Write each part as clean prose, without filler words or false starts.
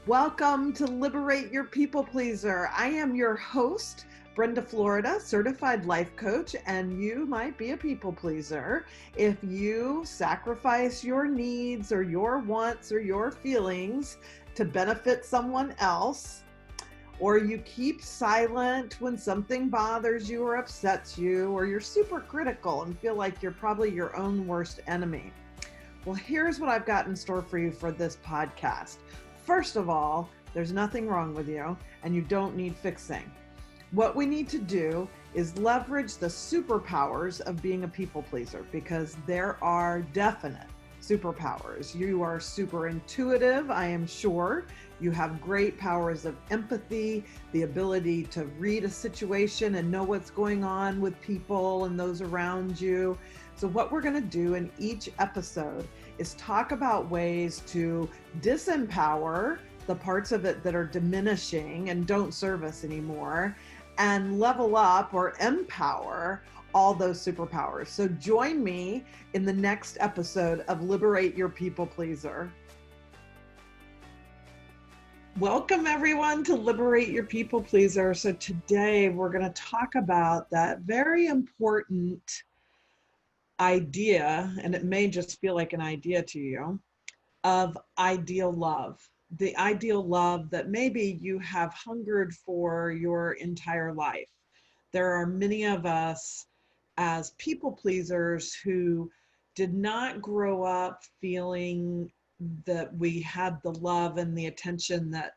Welcome to Liberate Your People Pleaser. I am your host, Brenda Florida, certified life coach, and you might be a people pleaser if you sacrifice your needs or your wants or your feelings to benefit someone else, or you keep silent when something bothers you or upsets you, or you're super critical and feel like you're probably your own worst enemy. Well, here's what I've got in store for you for this podcast. First of all, there's nothing wrong with you and you don't need fixing. What we need to do is leverage the superpowers of being a people pleaser, because there are definite superpowers. You are super intuitive, I am sure. You have great powers of empathy, the ability to read a situation and know what's going on with people and those around you. So what we're going to do in each episode is talk about ways to disempower the parts of it that are diminishing and don't serve us anymore, and level up or empower all those superpowers. So join me in the next episode of Liberate Your People Pleaser. Welcome everyone to Liberate Your People Pleaser. So today we're going to talk about that very important idea, and it may just feel like an idea to you, of ideal love. The ideal love that maybe you have hungered for your entire life. There are many of us as people pleasers who did not grow up feeling that we had the love and the attention that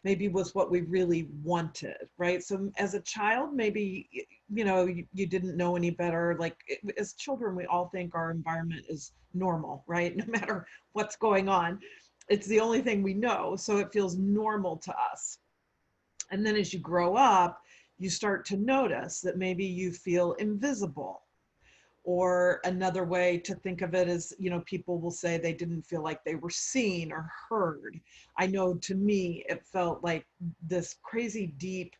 maybe was what we really wanted, right? So as a child, maybe, you didn't know any better. Like as children, we all think our environment is normal, right? No matter what's going on, it's the only thing we know. So it feels normal to us. And then as you grow up, you start to notice that maybe you feel invisible. Or another way to think of it is, people will say they didn't feel like they were seen or heard. I know to me, it felt like this crazy deep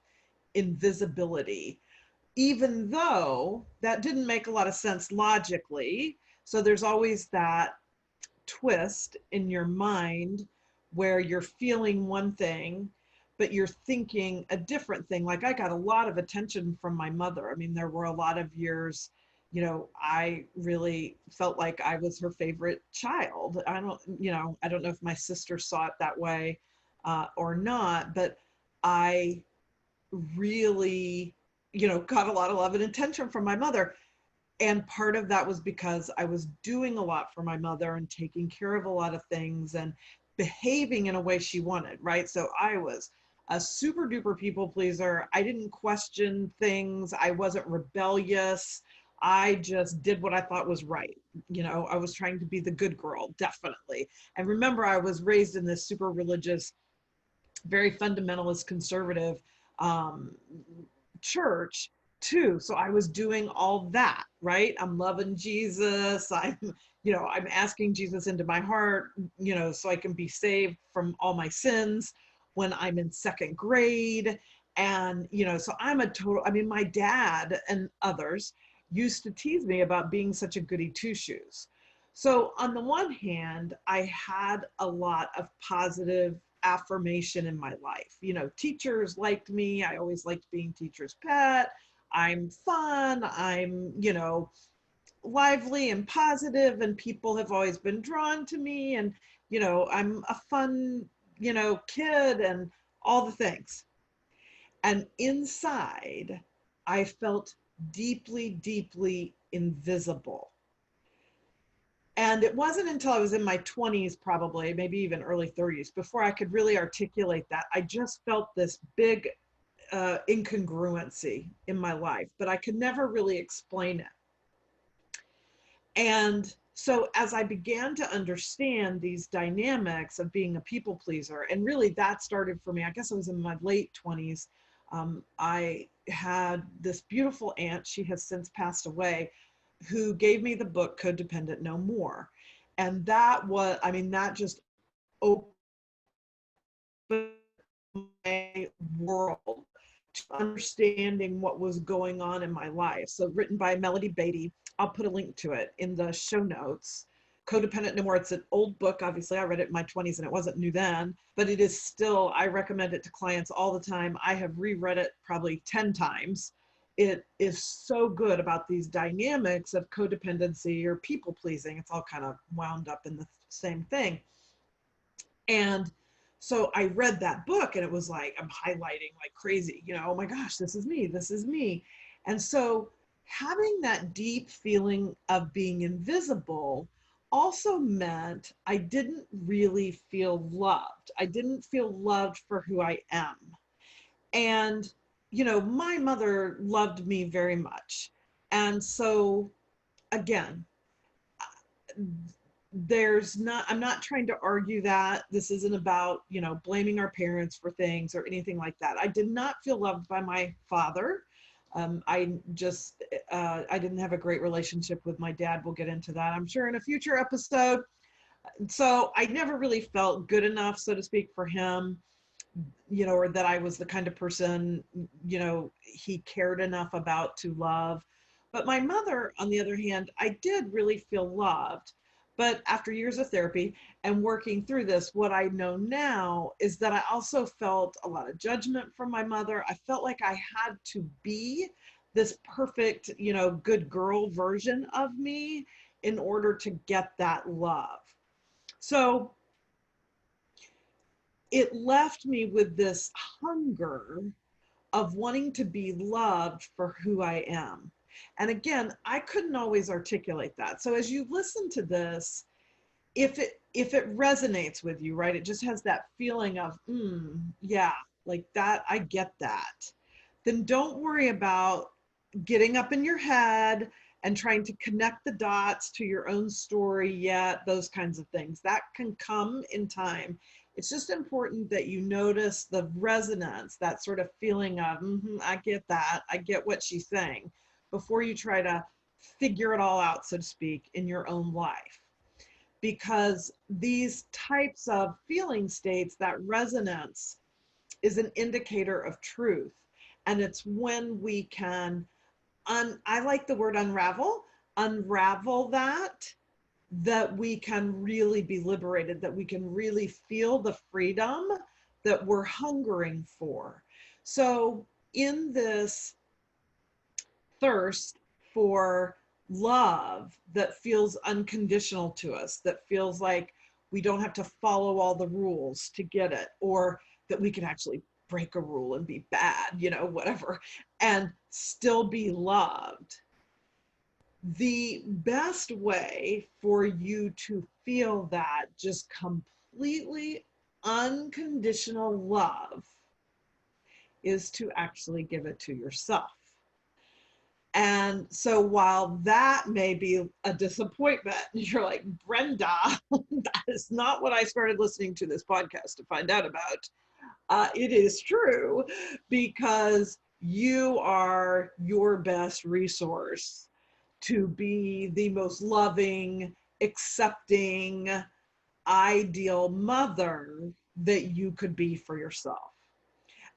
invisibility, even though that didn't make a lot of sense logically. So there's always that twist in your mind where you're feeling one thing, but you're thinking a different thing. Like I got a lot of attention from my mother. I mean, there were a lot of years, I really felt like I was her favorite child. I don't know if my sister saw it that way or not, but I really, got a lot of love and attention from my mother. And part of that was because I was doing a lot for my mother and taking care of a lot of things and behaving in a way she wanted, right? So I was a super duper people pleaser. I didn't question things. I wasn't rebellious. I just did what I thought was right. I was trying to be the good girl, definitely. And remember, I was raised in this super religious, very fundamentalist, conservative church too. So I was doing all that, right? I'm loving Jesus. I'm asking Jesus into my heart, so I can be saved from all my sins when I'm in second grade. And, so my dad and others used to tease me about being such a goody two-shoes. So on the one hand, I had a lot of positive affirmation in my life. Teachers liked me. I always liked being teacher's pet. I'm fun. I'm, lively and positive, and people have always been drawn to me. And, I'm a fun, kid and all the things. And inside, I felt deeply, deeply invisible. And it wasn't until I was in my 20s, probably, maybe even early 30s, before I could really articulate that. I just felt this big incongruency in my life, but I could never really explain it. And so as I began to understand these dynamics of being a people pleaser, and really that started for me, I guess I was in my late 20s, I had this beautiful aunt, she has since passed away, who gave me the book Codependent No More. And that just opened my world to understanding what was going on in my life. So written by Melodie Beattie. I'll put a link to it in the show notes. Codependent No More. It's an old book. Obviously, I read it in my 20s and it wasn't new then, but it is still, I recommend it to clients all the time. I have reread it probably 10 times. It is so good about these dynamics of codependency or people pleasing. It's all kind of wound up in the same thing. And so I read that book and it was like, I'm highlighting like crazy, oh my gosh, this is me, this is me. And so having that deep feeling of being invisible also meant I didn't really feel loved. I didn't feel loved for who I am. And, my mother loved me very much. And so again, I'm not trying to argue that. This isn't about, blaming our parents for things or anything like that. I did not feel loved by my father. I didn't have a great relationship with my dad. We'll get into that, I'm sure, in a future episode. So I never really felt good enough, so to speak, for him, or that I was the kind of person, he cared enough about to love. But my mother, on the other hand, I did really feel loved. But after years of therapy and working through this, what I know now is that I also felt a lot of judgment from my mother. I felt like I had to be this perfect, good girl version of me in order to get that love. So it left me with this hunger of wanting to be loved for who I am. And again, I couldn't always articulate that. So as you listen to this, if it resonates with you, right, it just has that feeling of, yeah, like that, I get that, then don't worry about getting up in your head and trying to connect the dots to your own story yet, those kinds of things. That can come in time. It's just important that you notice the resonance, that sort of feeling of, I get that, I get what she's saying, before you try to figure it all out, so to speak, in your own life. Because these types of feeling states, that resonance is an indicator of truth. And it's when we can, I like the word unravel that we can really be liberated, that we can really feel the freedom that we're hungering for. So in this thirst for love that feels unconditional to us, that feels like we don't have to follow all the rules to get it, or that we can actually break a rule and be bad, whatever, and still be loved. The best way for you to feel that just completely unconditional love is to actually give it to yourself. And so while that may be a disappointment, you're like, Brenda, that is not what I started listening to this podcast to find out about. It is true, because you are your best resource to be the most loving, accepting, ideal mother that you could be for yourself.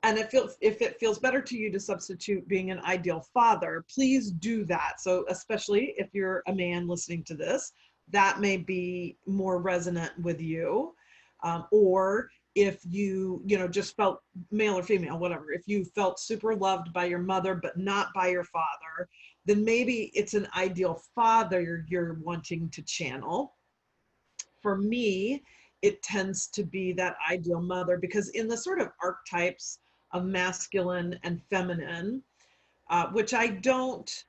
And if it feels better to you to substitute being an ideal father, please do that. So especially if you're a man listening to this, that may be more resonant with you. Or if you, just felt, male or female, whatever, if you felt super loved by your mother, but not by your father, then maybe it's an ideal father you're wanting to channel. For me, it tends to be that ideal mother, because in the sort of archetypes of masculine and feminine, which I don't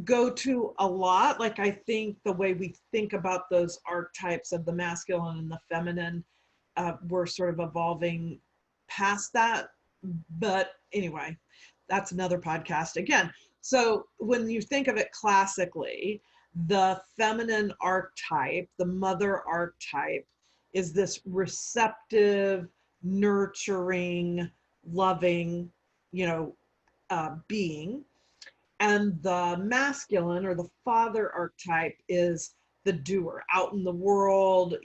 go to a lot, like I think the way we think about those archetypes of the masculine and the feminine, we're sort of evolving past that. But anyway, that's another podcast again. So when you think of it classically, the feminine archetype, the mother archetype, is this receptive, nurturing, loving, being. And the masculine or the father archetype is the doer, out in the world,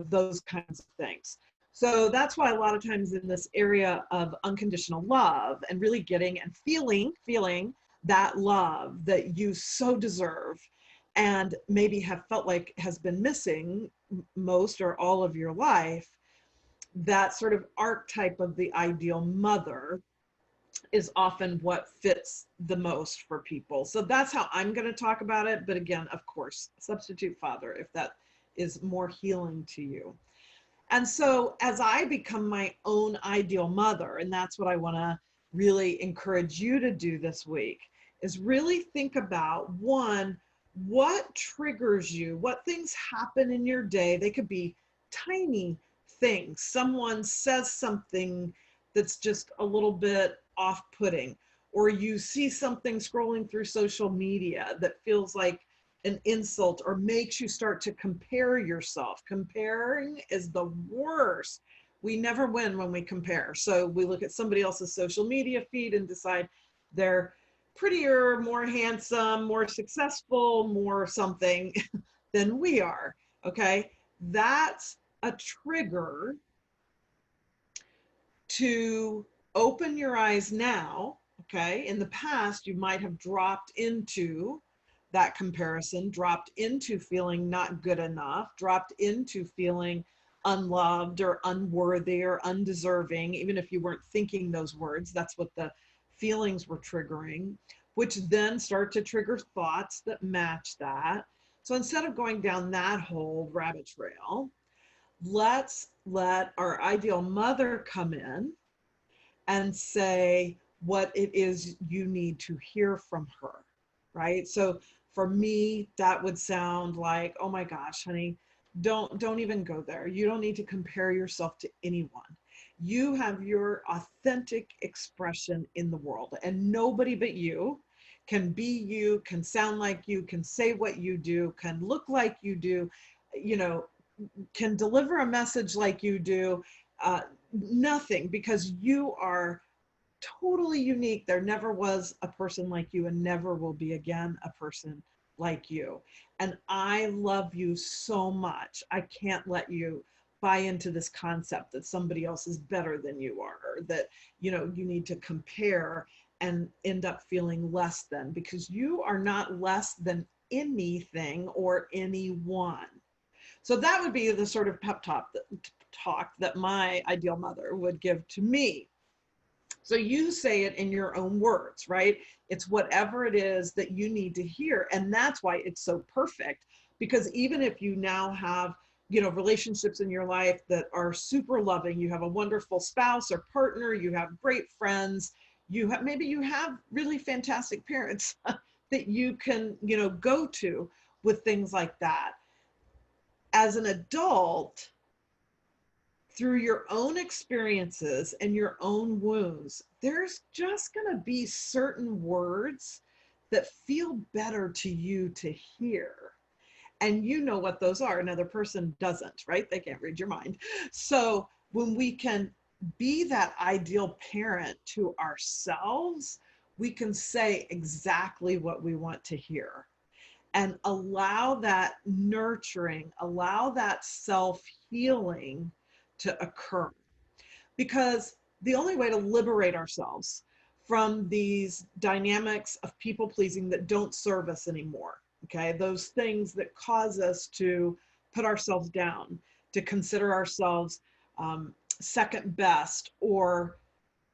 those kinds of things. So that's why a lot of times in this area of unconditional love and really getting and feeling that love that you so deserve and maybe have felt like has been missing most or all of your life, that sort of archetype of the ideal mother is often what fits the most for people. So that's how I'm going to talk about it. But again, of course, substitute father, if that is more healing to you. And so as I become my own ideal mother, and that's what I want to really encourage you to do this week, is really think about, one, what triggers you, what things happen in your day. They could be tiny things. Someone says something that's just a little bit off-putting, or you see something scrolling through social media that feels like an insult or makes you start to compare yourself. Comparing is the worst. We never win when we compare. So we look at somebody else's social media feed and decide they're prettier, more handsome, more successful, more something than we are. Okay, that's a trigger to open your eyes now. Okay, in the past, you might have dropped into that comparison, dropped into feeling not good enough, dropped into feeling unloved or unworthy or undeserving, even if you weren't thinking those words. That's what the feelings were triggering, which then start to trigger thoughts that match that. So instead of going down that whole rabbit trail, let's let our ideal mother come in and say what it is you need to hear from her, right? So for me, that would sound like, oh my gosh, honey, don't even go there. You don't need to compare yourself to anyone. You have your authentic expression in the world, and nobody but you can be you, can sound like you, can say what you do, can look like you do, you know, can deliver a message like you do. Nothing, because you are totally unique. There never was a person like you and never will be again a person like you. And I love you so much. I can't let you buy into this concept that somebody else is better than you are, or that, you know, you need to compare and end up feeling less than, because you are not less than anything or anyone. So that would be the sort of pep talk that my ideal mother would give to me. So you say it in your own words, right? It's whatever it is that you need to hear. And that's why it's so perfect, because even if you now have, you know, relationships in your life that are super loving, you have a wonderful spouse or partner, you have great friends, you have, maybe you have really fantastic parents that you can, you know, go to with things like that. As an adult, through your own experiences and your own wounds, there's just going to be certain words that feel better to you to hear. And you know what those are. Another person doesn't, right? They can't read your mind. So when we can be that ideal parent to ourselves, we can say exactly what we want to hear and allow that nurturing, allow that self-healing to occur. Because the only way to liberate ourselves from these dynamics of people pleasing that don't serve us anymore, okay, those things that cause us to put ourselves down, to consider ourselves second best or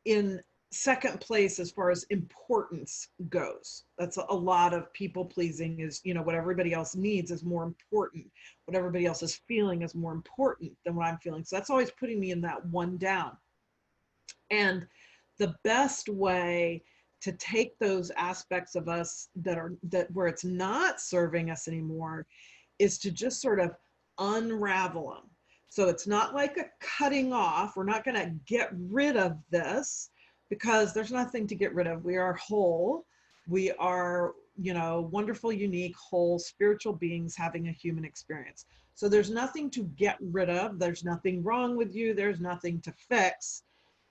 in second place as far as importance goes. That's a lot of people pleasing, is, you know, what everybody else needs is more important. What everybody else is feeling is more important than what I'm feeling. So that's always putting me in that one down. And the best way to take those aspects of us that where it's not serving us anymore is to just sort of unravel them. So it's not like a cutting off. We're not going to get rid of this, because there's nothing to get rid of. We are whole. We are, you know, wonderful, unique, whole spiritual beings having a human experience. So there's nothing to get rid of. There's nothing wrong with you. There's nothing to fix.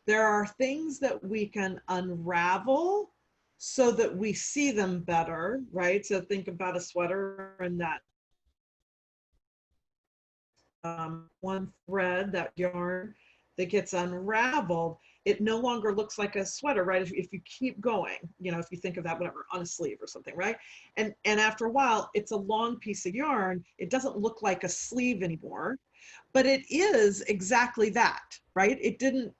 There are things that we can unravel so that we see them better, right? So think about a sweater and that one thread, that yarn that gets unraveled, it no longer looks like a sweater, right? If you keep going, if you think of that, whatever, on a sleeve or something, right? And after a while, it's a long piece of yarn. It doesn't look like a sleeve anymore, but it is exactly that, right? It didn't,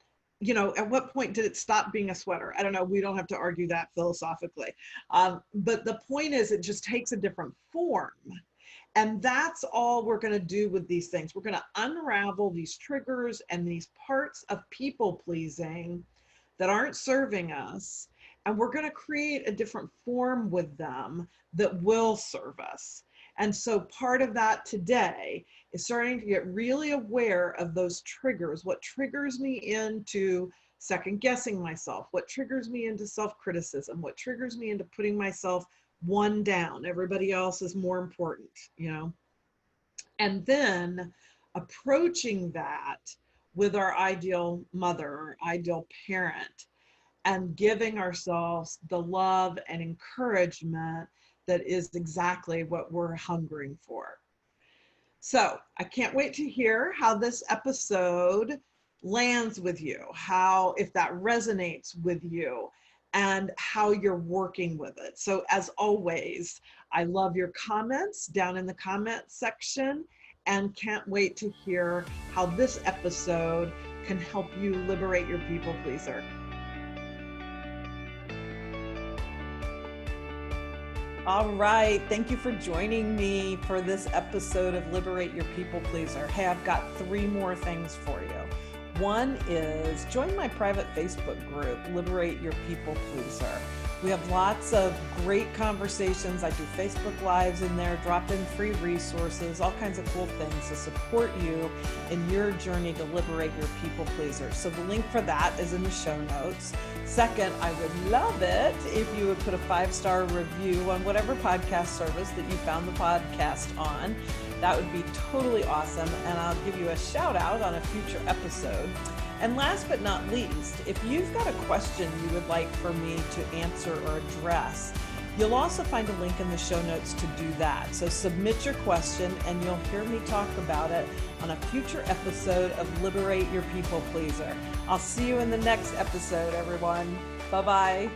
at what point did it stop being a sweater? I don't know. We don't have to argue that philosophically. But the point is, it just takes a different form. And that's all we're going to do with these things. We're going to unravel these triggers and these parts of people pleasing that aren't serving us. And we're going to create a different form with them that will serve us. And so part of that today is starting to get really aware of those triggers. What triggers me into second guessing myself? What triggers me into self-criticism? What triggers me into putting myself one down? Everybody else is more important, And then approaching that with our ideal mother or ideal parent and giving ourselves the love and encouragement that is exactly what we're hungering for. So I can't wait to hear how this episode lands with you, if that resonates with you, and how you're working with it. So as always, I love your comments down in the comment section, and can't wait to hear how this episode can help you liberate your people pleaser. All right, thank you for joining me for this episode of Liberate Your People Pleaser. Hey, I've got 3 more things for you. One is join my private Facebook group, Liberate Your People Pleaser. We have lots of great conversations. I do Facebook Lives in there, drop in free resources, all kinds of cool things to support you in your journey to liberate your people pleaser. So the link for that is in the show notes. Second, I would love it if you would put a 5-star review on whatever podcast service that you found the podcast on. That would be totally awesome, and I'll give you a shout out on a future episode. And last but not least, if you've got a question you would like for me to answer or address, you'll also find a link in the show notes to do that. So submit your question and you'll hear me talk about it on a future episode of Liberate Your People Pleaser. I'll see you in the next episode, everyone. Bye-bye.